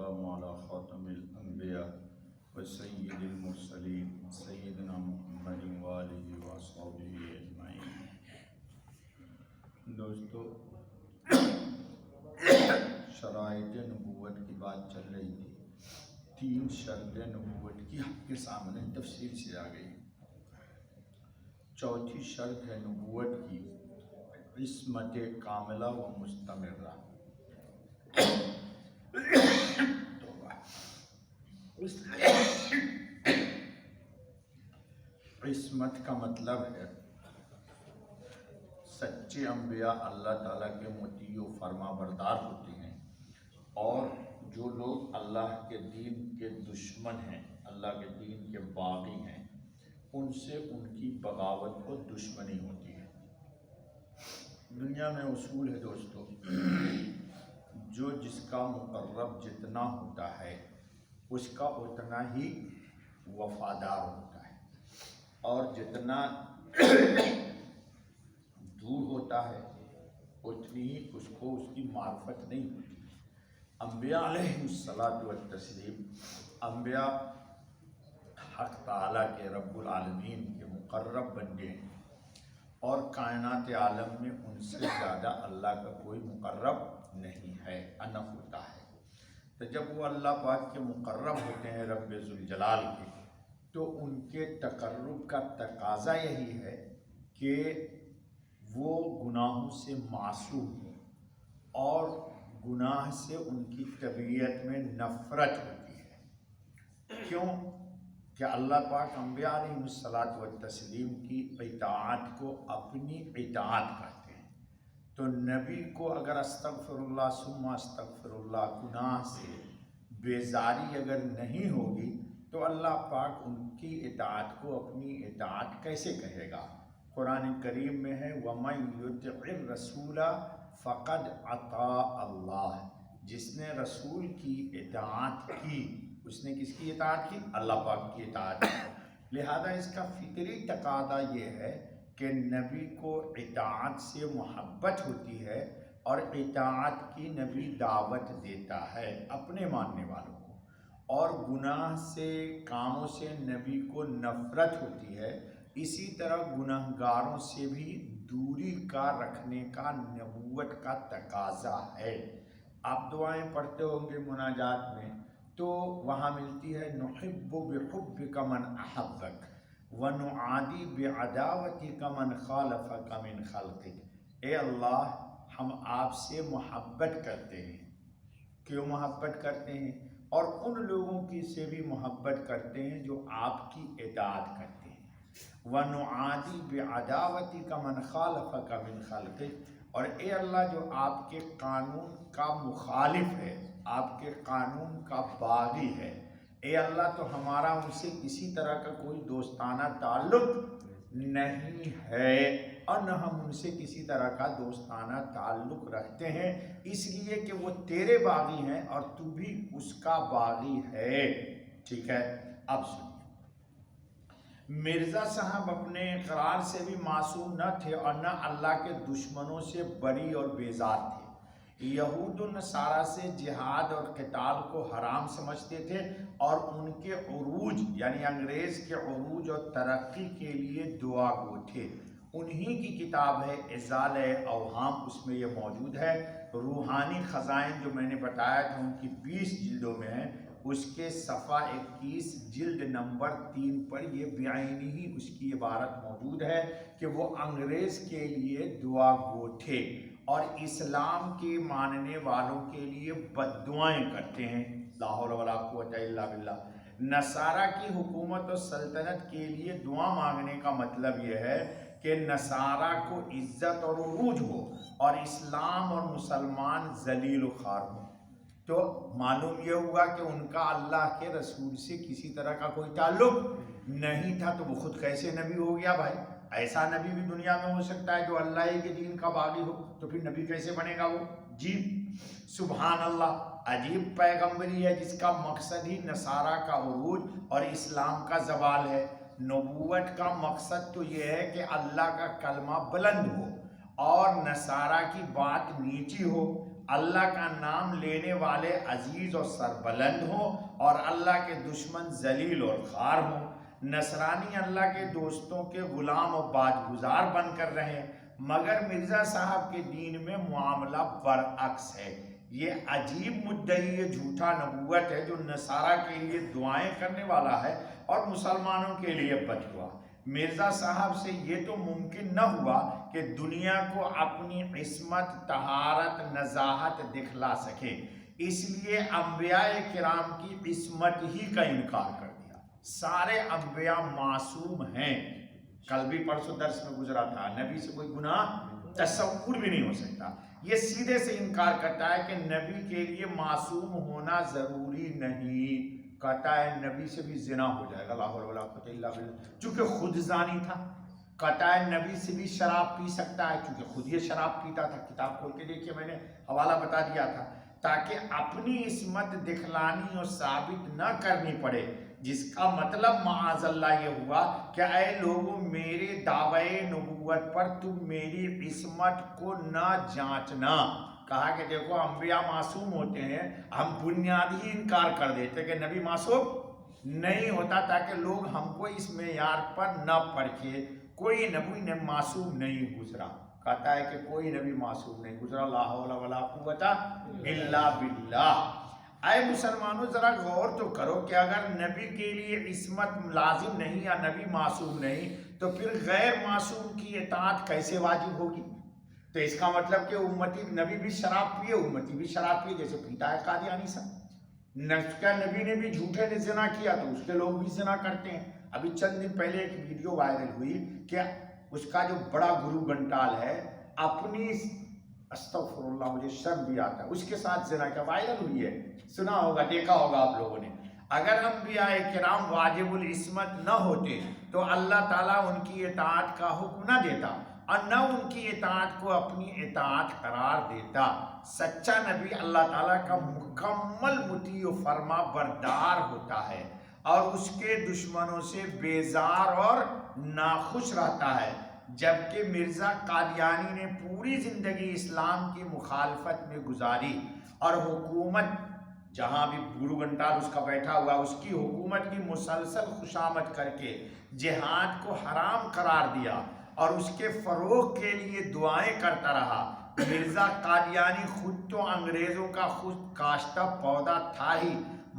والسلام على خاتم الأنبياء وسيد المرسلين سيدنا محمد وآلہ وصحبہ اجمعین۔ دوستو، شرائط نبوت کی بات چل رہی تھی۔ 3 شرط نبوت کی آپ کے سامنے تفصیل سے آ گئی۔ چوتھی شرط ہے نبوت کی عصمت کاملہ و مستمرہ۔ عصمت کا مطلب ہے سچے انبیاء اللہ تعالیٰ کے مطیع و فرما بردار ہوتے ہیں، اور جو لوگ اللہ کے دین کے دشمن ہیں، اللہ کے دین کے باغی ہیں، ان سے ان کی بغاوت و دشمنی ہوتی ہے۔ دنیا میں اصول ہے دوستو، جو جس کا مقرب جتنا ہوتا ہے اس کا اتنا ہی وفادار ہوتا ہے، اور جتنا دور ہوتا ہے اتنی ہی اس کو اس کی معرفت نہیں ہوتی۔ انبیاء علیہ الصلاۃ والتسلیم انبیاء حق تعالیٰ کے رب العالمین کے مقرب بندے ہیں، اور کائنات عالم میں ان سے زیادہ اللہ کا کوئی مقرب نہیں ہے، نہ ہوتا ہے۔ تو جب وہ اللہ پاک کے مقرب ہوتے ہیں رب ذوالجلال کے، تو ان کے تقرب کا تقاضا یہی ہے کہ وہ گناہوں سے معصوم ہوں، اور گناہ سے ان کی طبیعت میں نفرت ہوتی ہے۔ کیوں کہ اللہ پاک انبیاء علیہ الصلاۃ والتسلیم کی اطاعت کو اپنی اطاعت کرتے ہیں۔ تو نبی کو اگر استغفر اللہ ثم استغفر اللہ گناہ سے بیزاری اگر نہیں ہوگی تو اللہ پاک ان کی اطاعت کو اپنی اطاعت کیسے کہے گا؟ قرآن کریم میں ہے وَمَن يُطِعِ الرَّسُولَ فَقَدْ أَطَاعَ اللَّهَ، جس نے رسول کی اطاعت کی، اس نے کس کی اطاعت کی؟ اللہ پاک کی اطاعت کی۔ لہذا اس کا فطری تقاضا یہ ہے کہ نبی کو اطاعت سے محبت ہوتی ہے، اور اطاعت کی نبی دعوت دیتا ہے اپنے ماننے والوں کو، اور گناہ سے کاموں سے نبی کو نفرت ہوتی ہے۔ اسی طرح گناہگاروں سے بھی دوری کا رکھنے کا نبوت کا تقاضا ہے۔ آپ دعائیں پڑھتے ہوں گے مناجات میں، تو وہاں ملتی ہے نحب بحبک من احبک ونعادی بعداوتک من خالفک من خلقک۔ اے اللہ، ہم آپ سے محبت کرتے ہیں۔ کیوں محبت کرتے ہیں؟ اور ان لوگوں کی سے بھی محبت کرتے ہیں جو آپ کی اطاعت کرتے ہیں۔ وَنُعَادِي بِعَدَاوَتِكَ مَنْ خَالَفَكَ مِنْ خَلْقِكَ، اور اے اللہ جو آپ کے قانون کا مخالف ہے، آپ کے قانون کا باغی ہے، اے اللہ تو ہمارا ان سے کسی طرح کا کوئی دوستانہ تعلق نہیں ہے، اور نہ ہم ان سے کسی طرح کا دوستانہ تعلق رکھتے ہیں، اس لیے کہ وہ تیرے باغی ہیں اور تو بھی اس کا باغی ہے۔ ٹھیک ہے، اب سنیے، مرزا صاحب اپنے اقرار سے بھی معصوم نہ تھے، اور نہ اللہ کے دشمنوں سے بری اور بیزار تھے۔ یہود و نصارہ سے جہاد اور قتال کو حرام سمجھتے تھے، اور ان کے عروج یعنی انگریز کے عروج اور ترقی کے لیے دعا گو تھے۔ انہی کی کتاب ہے ازالہ اوہام، اس میں یہ موجود ہے۔ روحانی خزائن جو میں نے بتایا تھا ان کی 20 جلدوں میں ہے، اس کے صفحہ 21 جلد نمبر 3 پر یہ بعینی ہی اس کی عبارت موجود ہے کہ وہ انگریز کے لیے دعا گو تھے، اور اسلام کے ماننے والوں کے لیے بد دعائیں کرتے ہیں۔ لا حول ولا قوت الا باللہ۔ نصارہ کی حکومت و سلطنت کے لیے دعا مانگنے کا مطلب یہ ہے کہ نصارہ کو عزت اور عروج ہو، اور اسلام اور مسلمان ذلیل و خوار ہو۔ تو معلوم یہ ہوا کہ ان کا اللہ کے رسول سے کسی طرح کا کوئی تعلق نہیں تھا، تو وہ خود کیسے نبی ہو گیا بھائی؟ ایسا نبی بھی دنیا میں ہو سکتا ہے جو اللہ ہی کے دین کا باغی ہو، تو پھر نبی کیسے بنے گا وہ؟ جی سبحان اللہ، عجیب پیغمبری ہے جس کا مقصد ہی نصارہ کا عروج اور اسلام کا زوال ہے۔ نبوت کا مقصد تو یہ ہے کہ اللہ کا کلمہ بلند ہو اور نصارہ کی بات نیچی ہو، اللہ کا نام لینے والے عزیز اور سربلند ہوں اور اللہ کے دشمن ذلیل اور خوار ہوں۔ نصرانی اللہ کے دوستوں کے غلام و باجگزار بن کر رہیں، مگر مرزا صاحب کے دین میں معاملہ برعکس ہے۔ یہ عجیب مدعی جھوٹا نبوت ہے جو نصارہ کے لیے دعائیں کرنے والا ہے اور مسلمانوں کے لیے بددعا۔ مرزا صاحب سے یہ تو ممکن نہ ہوا کہ دنیا کو اپنی عصمت، طہارت، نزاہت دکھلا سکے، اس لیے انبیاء کرام کی عصمت ہی کا انکار کر دیا۔ سارے انبیاء معصوم ہیں، کل بھی پرسوں درس میں گزرا تھا، نبی سے کوئی گناہ تصور بھی نہیں ہو سکتا۔ یہ سیدھے سے انکار کرتا ہے کہ نبی کے لیے معصوم ہونا ضروری نہیں، کہتا ہے نبی سے بھی زنا ہو جائے گا، لا حول ولا قوت الا باللہ، چونکہ خود زانی تھا۔ کہتا ہے نبی سے بھی شراب پی سکتا ہے، چونکہ خود یہ شراب پیتا تھا۔ کتاب کھول کے دیکھیے، میں نے حوالہ بتا دیا تھا، تاکہ اپنی عصمت دکھلانی اور ثابت نہ کرنی پڑے، جس کا مطلب معاذ اللہ یہ ہوا کہ اے لوگوں، میرے دعوی نبوت پر تم میری عصمت کو نہ جانچنا۔ کہا کہ دیکھو انبیاء معصوم ہوتے ہیں، ہم بنیادی انکار کر دیتے کہ نبی معصوم نہیں ہوتا، تاکہ لوگ ہم کو اس معیار پر نہ پرکھے۔ کوئی نبی معصوم نہیں گزرا، کہتا ہے کہ کوئی نبی معصوم نہیں گزرا، لا حول ولا قوت الا باللہ۔ اے مسلمانوں، ذرا غور تو کرو کہ اگر نبی کے لیے عصمت لازم نہیں یا نبی معصوم نہیں، تو پھر غیر معصوم کی اطاعت کیسے واجب ہوگی؟ تو اس کا مطلب کہ امتی، نبی بھی شراب پیے، امتی بھی شراب پیے، جیسے پیتا ہے قادیانی سا۔ نبی نے بھی جھوٹے نے زنا کیا تو اس کے لوگ بھی زنا کرتے ہیں۔ ابھی چند دن پہلے ایک ویڈیو وائرل ہوئی کہ اس کا جو بڑا گرو گھنٹال ہے، اپنی، استغفر اللہ، مجھے شرم بھی آتا ہے، اس کے ساتھ زنا کیا، وائرل ہوئی ہے، سنا ہوگا، دیکھا ہوگا آپ لوگوں نے۔ اگر انبیاء کرام واجب العصمت نہ ہوتے تو اللہ تعالیٰ ان کی اطاعت کا حکم نہ دیتا اور نہ ان کی اطاعت کو اپنی اطاعت قرار دیتا۔ سچا نبی اللہ تعالیٰ کا مکمل مطیع و فرما بردار ہوتا ہے اور اس کے دشمنوں سے بیزار اور ناخوش رہتا ہے، جبکہ مرزا قادیانی نے پوری زندگی اسلام کی مخالفت میں گزاری اور حکومت، جہاں بھی گرو گھنٹال اس کا بیٹھا ہوا، اس کی حکومت کی مسلسل خوشامد کر کے جہاد کو حرام قرار دیا اور اس کے فروغ کے لیے دعائیں کرتا رہا۔ مرزا قادیانی خود تو انگریزوں کا خود کاشتہ پودا تھا ہی،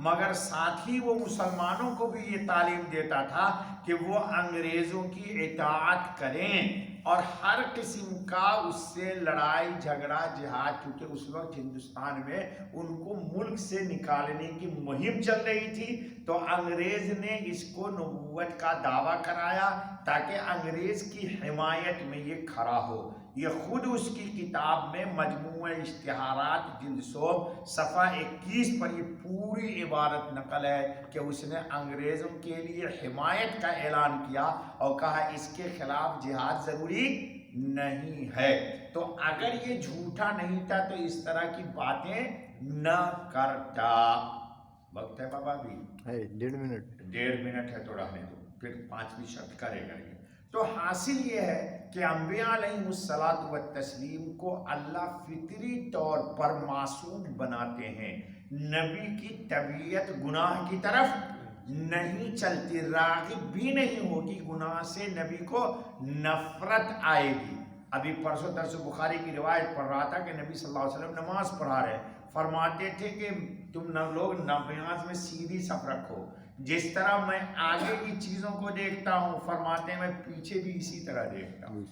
مگر ساتھ ہی وہ مسلمانوں کو بھی یہ تعلیم دیتا تھا کہ وہ انگریزوں کی اطاعت کریں اور ہر قسم کا اس سے لڑائی جھگڑا جہاد، کیونکہ اس وقت ہندوستان میں ان کو ملک سے نکالنے کی مہم چل رہی تھی، تو انگریز نے اس کو نبوت کا دعویٰ کرایا تاکہ انگریز کی حمایت میں یہ کھڑا ہو۔ یہ خود اس کی کتاب میں مجموعہ اشتہارات جلد 100 صفحہ 21 پر یہ پوری عبارت نقل ہے کہ اس نے انگریزوں کے لیے حمایت کا اعلان کیا اور کہا اس کے خلاف جہاد ضروری نہیں ہے۔ تو اگر یہ جھوٹا نہیں تھا تو اس طرح کی باتیں نہ کرتا۔ وقت ہے بابا بھی؟ 1.5 منٹ ہے، تو رہنے دو، پھر 5ویں شرط کرے گا یہ۔ تو حاصل یہ ہے کہ انبیاء علیہ الصلاۃ والتسلیم کو اللہ فطری طور پر معصوم بناتے ہیں۔ نبی کی طبیعت گناہ کی طرف نہیں چلتی، راغب بھی نہیں ہوگی گناہ سے، نبی کو نفرت آئے گی۔ ابھی پرسوں درس بخاری کی روایت پڑھ رہا تھا کہ نبی صلی اللہ علیہ وسلم نماز پڑھا رہے، فرماتے تھے کہ تم لوگ نماز میں سیدھی صف رکھو، جس طرح میں آگے کی چیزوں کو دیکھتا ہوں، فرماتے ہیں میں پیچھے بھی اسی طرح دیکھتا ہوں۔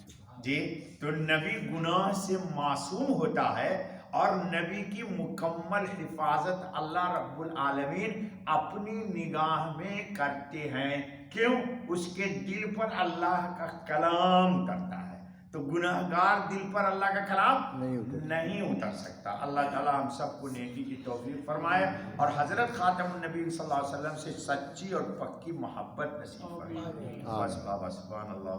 جی، تو نبی گناہ سے معصوم ہوتا ہے اور نبی کی مکمل حفاظت اللہ رب العالمین اپنی نگاہ میں کرتے ہیں۔ کیوں؟ اس کے دل پر اللہ کا کلام کرتا ہے، تو گناہگار دل پر اللہ کا کلام نہیں اتر سکتا۔ اللہ تعالیٰ ہم سب کو نیکی کی توفیق فرمائے اور حضرت خاتم النبی صلی اللہ علیہ وسلم سے سچی اور پکی محبت نصیب فرمائے۔ بس بابا، سبحان اللہ۔